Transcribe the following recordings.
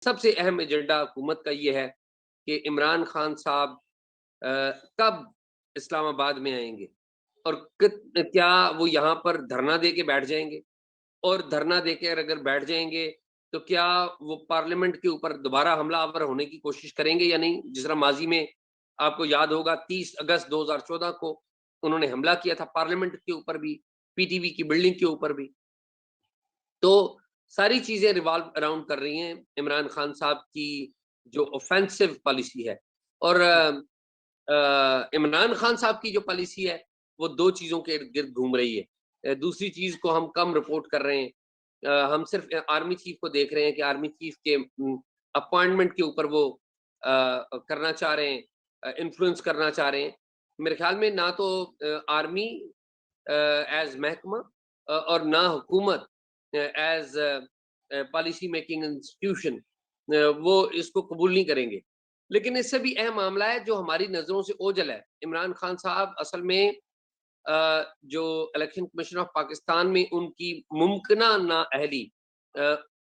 سب سے اہم ایجنڈا حکومت کا یہ ہے کہ عمران خان صاحب کب اسلام آباد میں آئیں گے اور کیا وہ یہاں پر دھرنا دے کے بیٹھ جائیں گے، اور دھرنا دے کے اگر بیٹھ جائیں گے تو کیا وہ پارلیمنٹ کے اوپر دوبارہ حملہ آور ہونے کی کوشش کریں گے یا نہیں؟ جس طرح ماضی میں آپ کو یاد ہوگا 30 اگست 2014 کو انہوں نے حملہ کیا تھا پارلیمنٹ کے اوپر بھی، پی ٹی وی کی بلڈنگ کے اوپر بھی. تو ساری چیزیں ریوالو اراؤنڈ کر رہی ہیں عمران خان صاحب کی جو اوفینسو پالیسی ہے. اور عمران خان صاحب کی جو پالیسی ہے وہ دو چیزوں کے ارد گرد گھوم رہی ہے. دوسری چیز کو ہم کم رپورٹ کر رہے ہیں. ہم صرف آرمی چیف کو دیکھ رہے ہیں کہ آرمی چیف کے اپوائنٹمنٹ کے اوپر وہ کرنا چاہ رہے ہیں، انفلوئنس کرنا چاہ رہے ہیں. میرے خیال میں نہ تو آرمی ایز محکمہ اور نہ حکومت ایز پالیسی میکنگ انسٹیٹیوشن وہ اس کو قبول نہیں کریں گے. لیکن اس سے بھی اہم معاملہ ہے جو ہماری نظروں سے اوجھل ہے. عمران خان صاحب اصل میں جو الیکشن کمیشن آف پاکستان میں ان کی ممکنہ نااہلی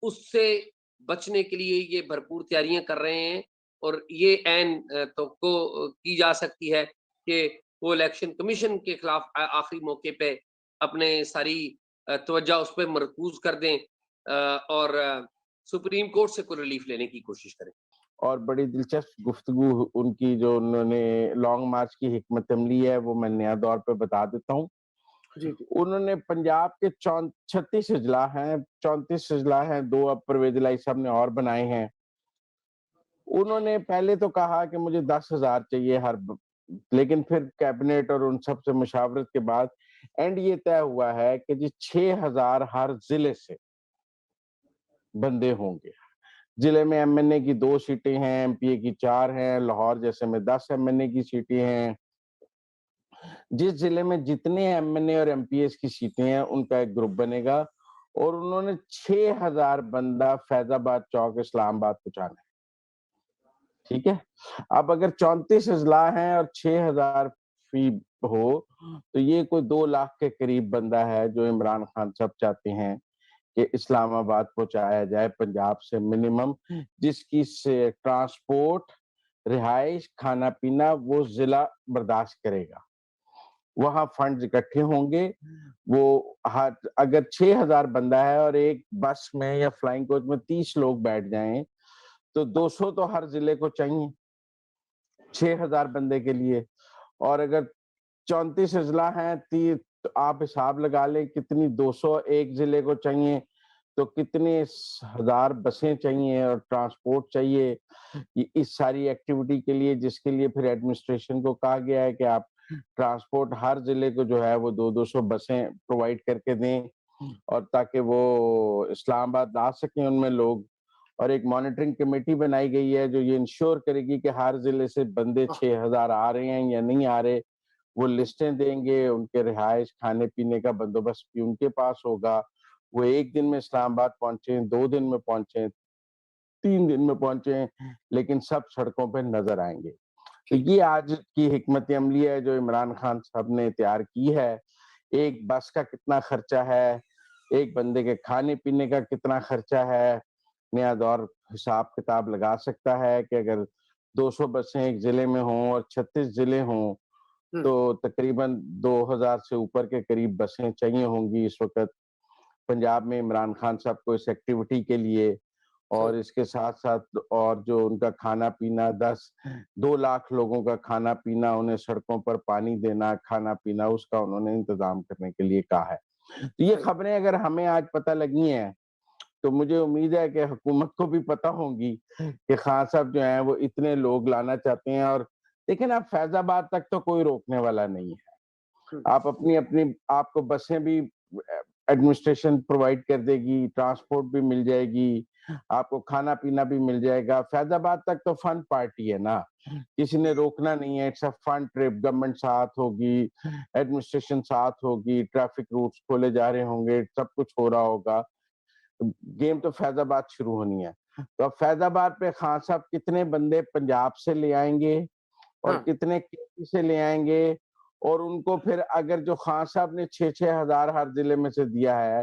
اس سے بچنے کے لیے یہ بھرپور تیاریاں کر رہے ہیں. اور یہ عین توقع کی جا سکتی ہے کہ وہ الیکشن کمیشن کے خلاف آخری موقع پہ اپنے ساری توجہ اس پہ مرکوز کر دیں اور سپریم کورٹ سے کوئی ریلیف لینے کی کوشش کریں. اور بڑی دلچسپ گفتگو ان کی جو انہوں نے لانگ مارچ کی حکمت عملی ہے وہ میں نیا دور پہ بتا دیتا ہوں. انہوں نے پنجاب کے 36 اضلاع ہیں، 34 اضلاع ہیں، 2 اب پرویز الہی صاحب نے اور بنائے ہیں. انہوں نے پہلے تو کہا کہ مجھے 10,000 چاہیے لیکن پھر کیبنٹ اور ان سب سے مشاورت کے بعد اینڈ یہ طے ہوا ہے کہ جی 6,000 ہر ضلع سے بندے ہوں گے. ضلع میں ایم این اے کی 2 سیٹیں ہیں، ایم پی اے کی 4 ہیں، لاہور جیسے میں 10 ایم این اے کی سیٹیں ہیں. جس ضلع میں جتنے ایم این اے اور ایم پی ایس کی سیٹیں ہیں ان کا ایک گروپ بنے گا اور انہوں نے 6,000 بندہ فیض آباد چوک اسلام آباد پہنچانا ہے. ٹھیک ہے. اب اگر 34 اضلاع ہیں اور 6,000 فی ہو تو یہ کوئی 2 لاکھ کے قریب بندہ ہے جو عمران خان صاحب چاہتے ہیں کہ اسلام آباد پہنچایا جائے پنجاب سے منیمم، جس کی سے ٹرانسپورٹ، رہائش، کھانا پینا وہ ضلع برداشت کرے گا. وہاں فنڈز اکٹھے ہوں گے. وہ اگر 6,000 بندہ ہے اور ایک بس میں یا فلائنگ کوچ میں 30 لوگ بیٹھ جائیں تو 200 تو ہر ضلع کو چاہیے 6,000 بندے کے لیے. اور اگر 34 اضلاع ہیں تو آپ حساب لگا لیں کتنی 200 ایک ضلع کو چاہیے تو کتنے ہزار بسیں چاہیے اور ٹرانسپورٹ چاہیے اس ساری ایکٹیویٹی کے لیے، جس کے لیے پھر ایڈمنسٹریشن کو کہا گیا ہے کہ آپ ٹرانسپورٹ ہر ضلع کو جو ہے وہ 200 بسیں پرووائڈ کر کے دیں اور تاکہ وہ اسلام آباد لا سکیں ان میں لوگ. اور ایک مانیٹرنگ کمیٹی بنائی گئی ہے جو یہ انشور کرے گی کہ ہر ضلع سے بندے 6,000 آ رہے ہیں یا نہیں آ رہے. وہ لسٹیں دیں گے، ان کے رہائش کھانے پینے کا بندوبست بھی ان کے پاس ہوگا. وہ 1 دن میں اسلام آباد پہنچیں، 2 دن میں پہنچیں، 3 دن میں پہنچیں، لیکن سب سڑکوں پہ نظر آئیں گے. تو یہ آج کی حکمت عملی ہے جو عمران خان صاحب نے تیار کی ہے. ایک بس کا کتنا خرچہ ہے، ایک بندے کے کھانے پینے کا کتنا خرچہ ہے، نیا دور حساب کتاب لگا سکتا ہے کہ اگر 200 بسیں ایک ضلع میں ہوں اور 36 ضلع ہوں تو تقریباً 2,000 سے اوپر کے قریب بسیں چاہیے ہوں گی اس وقت پنجاب میں عمران خان صاحب کو اس ایکٹیویٹی کے لیے. اور اس کے ساتھ ساتھ اور جو ان کا کھانا پینا 2 لاکھ لوگوں کا کھانا پینا، انہیں سڑکوں پر پانی دینا، کھانا پینا، اس کا انہوں نے انتظام کرنے کے لیے کہا ہے. تو یہ خبریں اگر ہمیں آج پتہ لگی ہیں تو مجھے امید ہے کہ حکومت کو بھی پتہ ہوں گی کہ خان صاحب جو ہیں وہ اتنے لوگ لانا چاہتے ہیں. اور لیکن اب فیض آباد تک تو کوئی روکنے والا نہیں ہے. آپ آپ کو بسیں بھی ایڈمنسٹریشن پرووائڈ کر دے گی، ٹرانسپورٹ بھی مل جائے گی، آپ کو کھانا پینا بھی مل جائے گا. فیض آباد تک تو فن پارٹی ہے نا، کسی نے روکنا نہیں ہے. It's a fun trip. Government ساتھ ہوگی، ایڈمنسٹریشن ساتھ ہوگی، ٹریفک روٹس کھولے جا رہے ہوں گے، سب کچھ ہو رہا ہوگا. گیم تو فیض آباد شروع ہونی ہے. تو اب فیض آباد پہ خان صاحب کتنے بندے پنجاب سے لے آئیں گے اور کتنے کے سے لے آئیں گے، اور ان کو پھر اگر جو خان صاحب نے 6,000 ہر ضلع میں سے دیا ہے